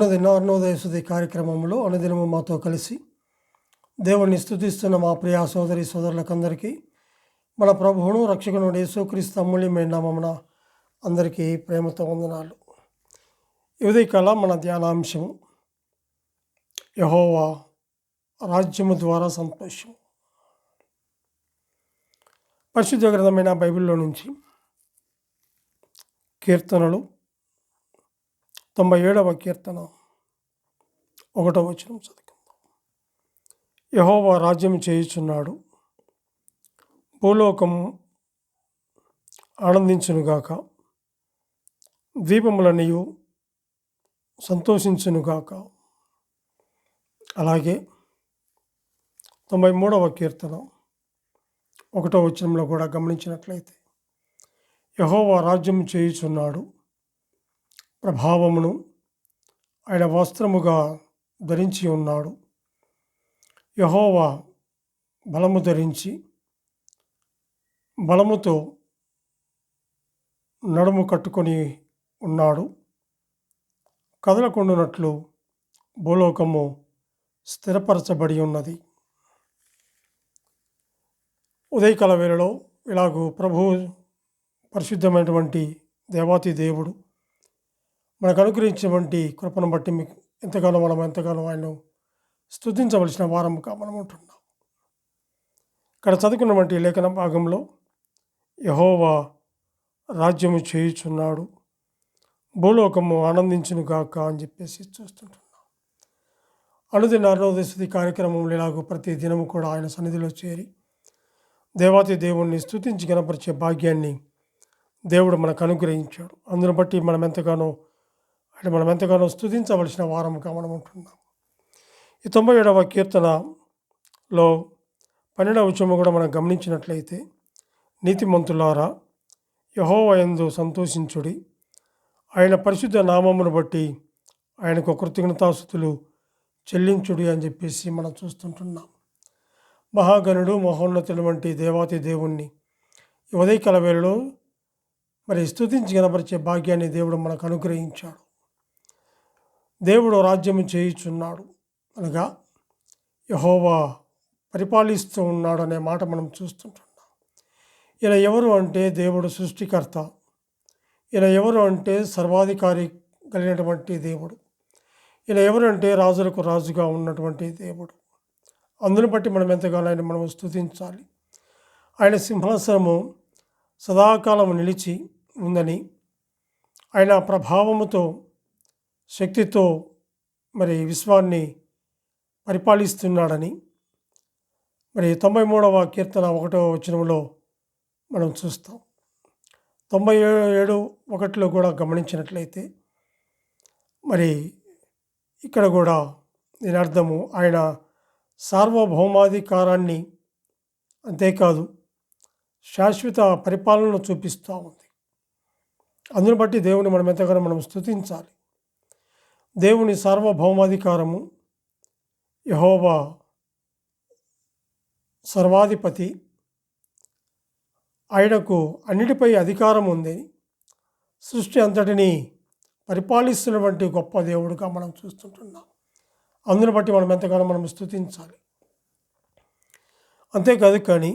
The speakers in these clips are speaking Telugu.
అనుదిన అరుణోదయ కార్యక్రమంలో అనుదినము మాతో కలిసి దేవుణ్ణి స్తుతిస్తున్న మా ప్రియ సోదరి సోదరులకందరికీ మన ప్రభువును రక్షకును యేసుక్రీస్తు అమూల్యమైన నామమున అందరికీ ప్రేమతో వందనాలు. ఈ ఉదయకాల మన ధ్యానాంశము యెహోవా రాజ్యము ద్వారా సంతోషం. పరిశుద్ధ గ్రంథమైన బైబిల్లో నుంచి కీర్తనలు 97వ కీర్తన 1వ వచనం చదువుకుందాం. యెహోవా రాజ్యం చేయుచున్నాడు, భూలోకము ఆనందించునుగాక, ద్వీపములనియు సంతోషించునుగాక. అలాగే 93వ కీర్తన 1వ వచనంలో కూడా గమనించినట్లయితే యెహోవా రాజ్యం చేయుచున్నాడు, ప్రభావమును ఆయన వస్త్రముగా ధరించి ఉన్నాడు. యెహోవా బలము ధరించి బలముతో నడుము కట్టుకొని ఉన్నాడు. కదలకుండునట్లు భూలోకము స్థిరపరచబడి ఉన్నది. ఉదయకాల వేళలో ఇలాగూ ప్రభువు పరిశుద్ధమైనటువంటి దేవాతి దేవుడు మనకు అనుగ్రహించినటువంటి కృపను బట్టి మీకు ఎంతగానో ఆయన స్తుతించవలసిన వారముగా మనం ఉంటున్నాం. ఇక్కడ చదువుకున్నటువంటి లేఖన భాగంలో యెహోవా రాజ్యము చేయుచున్నాడు, భూలోకము ఆనందించునుగాక అని చెప్పేసి చూస్తుంటున్నాం. అనుదిన అరుణోదయ కార్యక్రమంలో ఇలాగూ ప్రతి దినము కూడా ఆయన సన్నిధిలో చేరి దేవాతి దేవుణ్ణి స్తుతించి కనపరిచే భాగ్యాన్ని దేవుడు మనకు అనుగ్రహించాడు. అందును బట్టి మనం ఎంతగానో స్తుతించవలసిన వారముగా మనం ఉంటున్నాం. ఈ 97వ కీర్తనలో 12వ వచనము కూడా మనం గమనించినట్లయితే, నీతిమంతులారా యెహోవా యందు సంతోషించుడి, ఆయన పరిశుద్ధ నామమును బట్టి ఆయనకు కృతజ్ఞతాస్తుతులు చెల్లించుడి అని చెప్పేసి మనం చూస్తుంటున్నాం. మహాగణుడు మహోన్నతుడు వంటి దేవాతి దేవుణ్ణి ఈ ఉదయకాల వేళలో స్తుతించి కనపరిచే భాగ్యాన్ని దేవుడు మనకు అనుగ్రహించాడు. దేవుడు రాజ్యము చేయుచున్నాడు అనగా యెహోవా పరిపాలిస్తూ ఉన్నాడు అనే మాట మనం చూస్తుంటున్నాం. ఇలా ఎవరు అంటే దేవుడు సృష్టికర్త, ఇలా ఎవరు అంటే సర్వాధికారి కలిగినటువంటి దేవుడు, ఇలా ఎవరు అంటే రాజులకు రాజుగా ఉన్నటువంటి దేవుడు. అందును బట్టి మనం ఎంతగానో మనం స్తుతించాలి. ఆయన సింహాసనము సదాకాలము నిలిచి ఉందని, ఆయన ప్రభావముతో శక్తితో విశ్వాన్ని పరిపాలిస్తున్నాడని 93వ కీర్తన 1వ వచనంలో మనం చూస్తాం. 97:1 కూడా గమనించినట్లయితే ఇక్కడ కూడా దీని అర్థము ఆయన సార్వభౌమాధికారాన్ని, అంతేకాదు శాశ్వత పరిపాలనను చూపిస్తూ ఉంది. అందును బట్టి దేవుని మనం ఎంతగానో స్తుతించాలి. దేవుని సార్వభౌమాధికారము, యెహోవా సర్వాధిపతి, ఆయనకు అన్నిటిపై అధికారం ఉంది, సృష్టి అంతటిని పరిపాలిస్తున్నటువంటి గొప్ప దేవుడుగా మనం చూస్తుంటున్నాం. అందును బట్టి మనం ఎంతగానో స్తుతించాలి. అంతేకాదు కానీ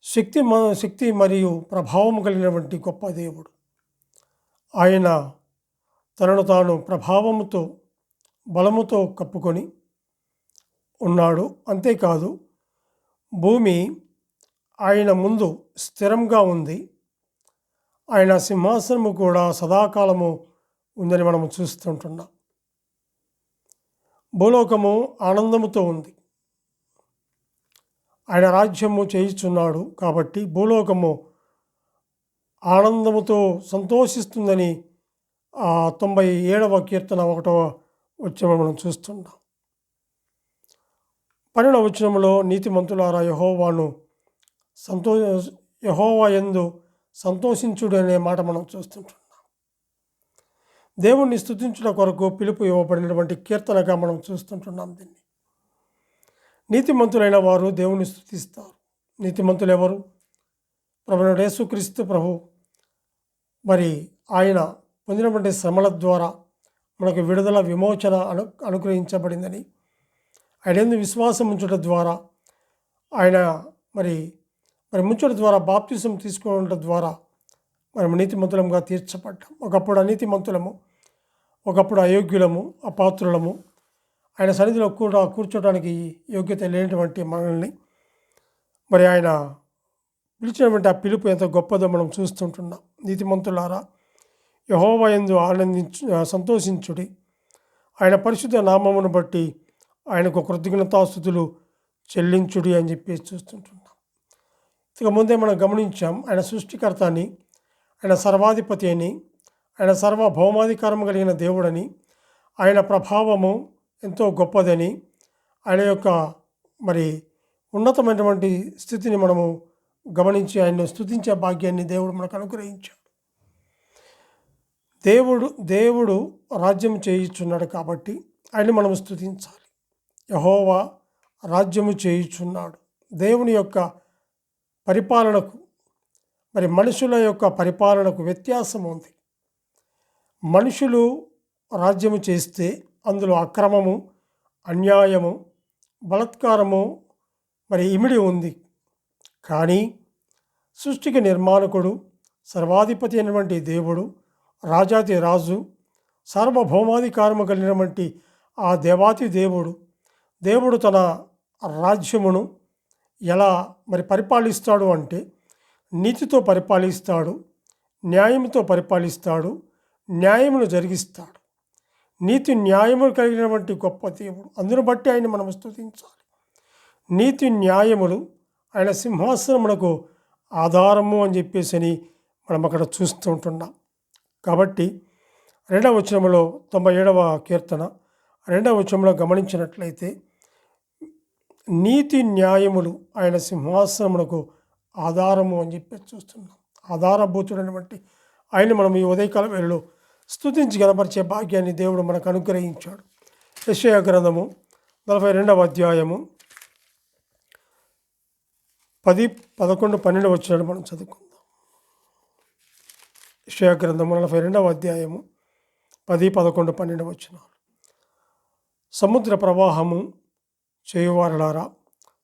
శక్తి మరియు ప్రభావం కలిగినటువంటి గొప్ప దేవుడు. ఆయన తనను తాను ప్రభావముతో బలముతో కప్పుకొని ఉన్నాడు. అంతేకాదు భూమి ఆయన ముందు స్థిరంగా ఉంది, ఆయన సింహాసనము కూడా సదాకాలము ఉందని మనము చూస్తుంటున్నాం. భూలోకము ఆనందముతో ఉంది, ఆయన రాజ్యము చేయుచున్నాడు కాబట్టి భూలోకము ఆనందముతో సంతోషిస్తుందని 97వ కీర్తన 1వ వచనం మనం చూస్తున్నాం. 12వ వచనంలో నీతిమంతులారా యెహోవా యందు సంతోషించుడు అనే మాట మనం చూస్తుంటున్నాం. దేవుణ్ణి స్తుతించుట కొరకు పిలుపు ఇవ్వబడినటువంటి కీర్తనగా మనం చూస్తుంటున్నాం. దీన్ని నీతిమంతులైన వారు దేవుని స్తుతిస్తారు. నీతిమంతులు ఎవరు? ప్రభువైన యేసుక్రీస్తు ప్రభు ఆయన పొందినటువంటి శ్రమల ద్వారా మనకు విడుదల విమోచన అనుగ్రహించబడిందని, ఆయన యందు విశ్వాసం ఉంచడం ద్వారా, ఆయన మరి ముంచడం ద్వారా, బాప్తిసం తీసుకోవడం ద్వారా మనం నీతిమంతులంగా తీర్చబడ్డాం. ఒకప్పుడు అనీతిమంతులము, ఒకప్పుడు అయోగ్యులము, అపాత్రులము, ఆయన సన్నిధిలో కూడా కూర్చోడానికి యోగ్యత లేనటువంటి మనల్ని మరి ఆయన పిలిచినటువంటి ఆ పిలుపు ఎంత గొప్పదో మనం చూస్తుంటున్నాం. నీతిమంతులారా, యెహోవా యందు సంతోషించుడి, ఆయన పరిశుద్ధ నామమును బట్టి ఆయనకు కృతజ్ఞతాస్తుతులు చెల్లించుడి అని చెప్పి చూస్తుంటున్నాం. ఇక ముందే మనం గమనించాం, ఆయన సృష్టికర్త అని, ఆయన సర్వాధిపతి అని, ఆయన సర్వభౌమాధికారం కలిగిన దేవుడని, ఆయన ప్రభావము ఎంతో గొప్పదని, ఆయన యొక్క మరి ఉన్నతమైనటువంటి స్థితిని మనము గమనించి ఆయన్ను స్తుతించే భాగ్యాన్ని దేవుడు మనకు అనుగ్రహించాడు. దేవుడు రాజ్యం చేయుచున్నాడు కాబట్టి ఆయన మనం స్తుతించాలి. యెహోవా రాజ్యము చేయుచున్నాడు. దేవుని యొక్క పరిపాలనకు మరి మనుషుల యొక్క పరిపాలనకు వ్యత్యాసం ఉంది. మనుషులు రాజ్యము చేస్తే అందులో అక్రమము, అన్యాయము, బలాత్కారము మరి ఇమిడి ఉంది. కానీ సృష్టికి నిర్మాణకుడు, సర్వాధిపతి అయినటువంటి దేవుడు, రాజాతి రాజు, సార్వభౌమాధికారము కలిగినటువంటి ఆ దేవాతి దేవుడు తన రాజ్యమును ఎలా మరి పరిపాలిస్తాడు అంటే నీతితో పరిపాలిస్తాడు, న్యాయంతో పరిపాలిస్తాడు, న్యాయమును జరిగిస్తాడు. నీతి న్యాయములు కలిగినటువంటి గొప్ప దేవుడు. అందును బట్టి ఆయన మనం స్తుతించాలి. నీతి న్యాయములు ఆయన సింహాసనమునకు ఆధారము అని చెప్పేసి మనం అక్కడ చూస్తూ ఉంటున్నాం. కాబట్టి 2వ వచనంలో 97వ కీర్తన 2వ వచనంలో గమనించినట్లయితే నీతి న్యాయములు ఆయన సింహాసనమునకు ఆధారము అని చెప్పి చూస్తున్నాం. ఆధారభూతుడైనటువంటి ఆయన మనం ఈ ఉదయకాల వేళలో స్తుతించి గణపరిచే భాగ్యాన్ని దేవుడు మనకు అనుగ్రహించాడు. యెషయా గ్రంథము 42వ అధ్యాయము 10, 11, 12 వచనాలు మనం చదువుకుందాం. యెషయా గ్రంథము 42వ అధ్యాయము 10, 11, 12 వచనాలు. సముద్ర ప్రవాహము చేయువారలారా,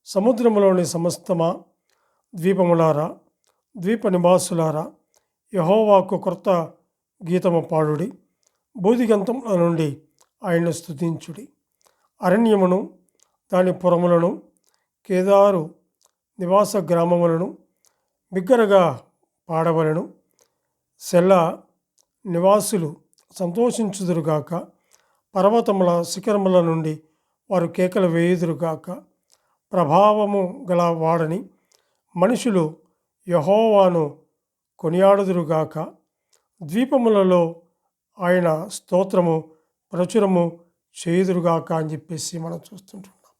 సముద్రములోని సమస్తమా, ద్వీపములారా, ద్వీప నివాసులారా, యెహోవాకు క్రొత్త గీతము పాడుడి, బూదిగంతముల నుండి ఆయన్ను స్తుతించుడి. అరణ్యమును దాని పురములను, కేదారు నివాస గ్రామములను బిగ్గరగా పాడవలను. సెల్ల నివాసులు సంతోషించుదురుగాక, పర్వతముల శిఖరముల నుండి వారు కేకలు వేయుదురుగాక. ప్రభావము గల వాడని మనుషులు యెహోవాను కొనియాడుదురుగాక. ద్వీపములలో ఆయన స్తోత్రము ప్రచురము చేయుదురుగాక అని చెప్పేసి మనం చూస్తుంటున్నాం.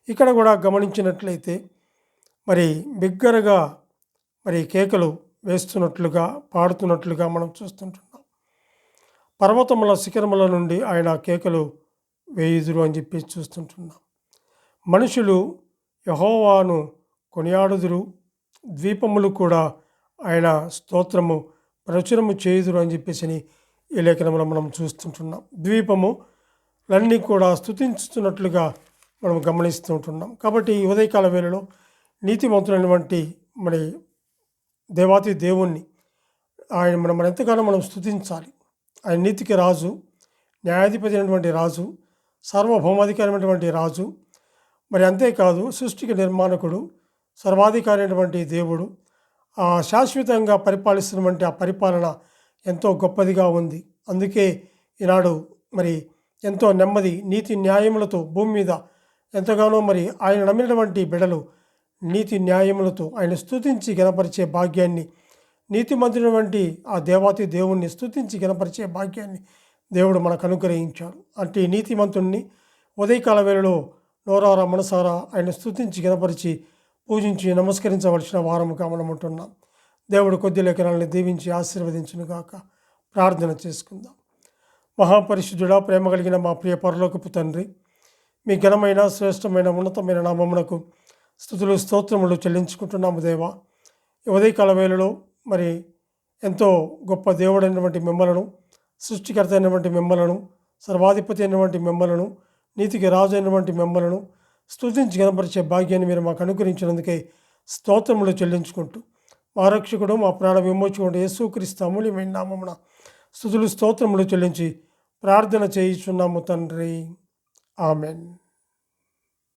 ఇక్కడ కూడా గమనించినట్లయితే మరి బిగ్గరగా మరి కేకలు వేస్తున్నట్లుగా, పాడుతున్నట్లుగా మనం చూస్తుంటున్నాం. పర్వతముల శిఖరముల నుండి ఆయన కేకలు వేయుదురు అని చెప్పి చూస్తుంటున్నాం. మనుషులు యెహోవాను కొనియాడుదురు, ద్వీపములు కూడా ఆయన స్తోత్రము ప్రచురము చేయుదురు అని చెప్పేసి ఈ లేఖనంలో మనం చూస్తుంటున్నాం. ద్వీపములన్నీ కూడా స్తుతించుతున్నట్లుగా మనం గమనిస్తూ ఉంటున్నాం. కాబట్టి ఈ ఉదయకాల వేళలో నీతిమంతులైనటువంటి మరి దేవాతి దేవుణ్ణి ఆయన మనం ఎంతగానో మనం స్తుతించాలి. ఆయన నీతికి రాజు, న్యాయాధిపతి అయినటువంటి రాజు, సార్వభౌమాధికారమైనటువంటి రాజు, మరి అంతేకాదు సృష్టికి నిర్మాణకుడు, సర్వాధికారి అయినటువంటి దేవుడు, శాశ్వతంగా పరిపాలిస్తున్నటువంటి ఆ పరిపాలన ఎంతో గొప్పదిగా ఉంది. అందుకే ఈనాడు మరి ఎంతో నెమ్మది, నీతి న్యాయములతో భూమి మీద ఎంతగానో మరి ఆయన నమ్మినటువంటి బిడలు నీతి న్యాయములతో ఆయన స్తుతించి గణపరిచే భాగ్యాన్ని, నీతిమంతుడైనటువంటి ఆ దేవాతి దేవుణ్ణి స్తుతించి గణపరిచే భాగ్యాన్ని దేవుడు మనకు అనుగ్రహించాడు. అంటే నీతిమంతుణ్ణి ఉదయకాల వేళలో నోరారా మనసారా ఆయన స్తుతించి గణపరిచి పూజించి నమస్కరించవలసిన వారముగా మనం ఉంటున్నాం. దేవుడు కొద్ది లేఖనాలని దీవించి ఆశీర్వదించునుగాక. ప్రార్థన చేసుకుందాం. మహాపరిశుద్ధుడా, ప్రేమ కలిగిన మా ప్రియ పరలోకపు తండ్రి, మీ ఘనమైన శ్రేష్టమైన ఉన్నతమైన నామమునకు స్తుతులు స్తోత్రములు చెల్లించుకుంటున్నాము. దేవా, ఈ ఉదయకాల వేళలో మరి ఎంతో గొప్ప దేవుడైనటువంటి మిమ్మలను, సృష్టికర్త అయినటువంటి మిమ్మలను, సర్వాధిపతి అయినటువంటి మిమ్మలను, నీతికి రాజు అయినటువంటి మిమ్మలను స్తుతించి కనపరిచే భాగ్యాన్ని మీరు మాకు అనుగ్రహించినందుకే స్తోత్రములు చెల్లించుకుంటూ, మా రక్షకుడు మా ప్రాణ విమోచకుడు యేసుక్రీస్తు అమూల్యమైన నామమున స్తుతులు స్తోత్రములు చెల్లించి ప్రార్థన చేయుచున్నాము తండ్రి. ఆమెన్.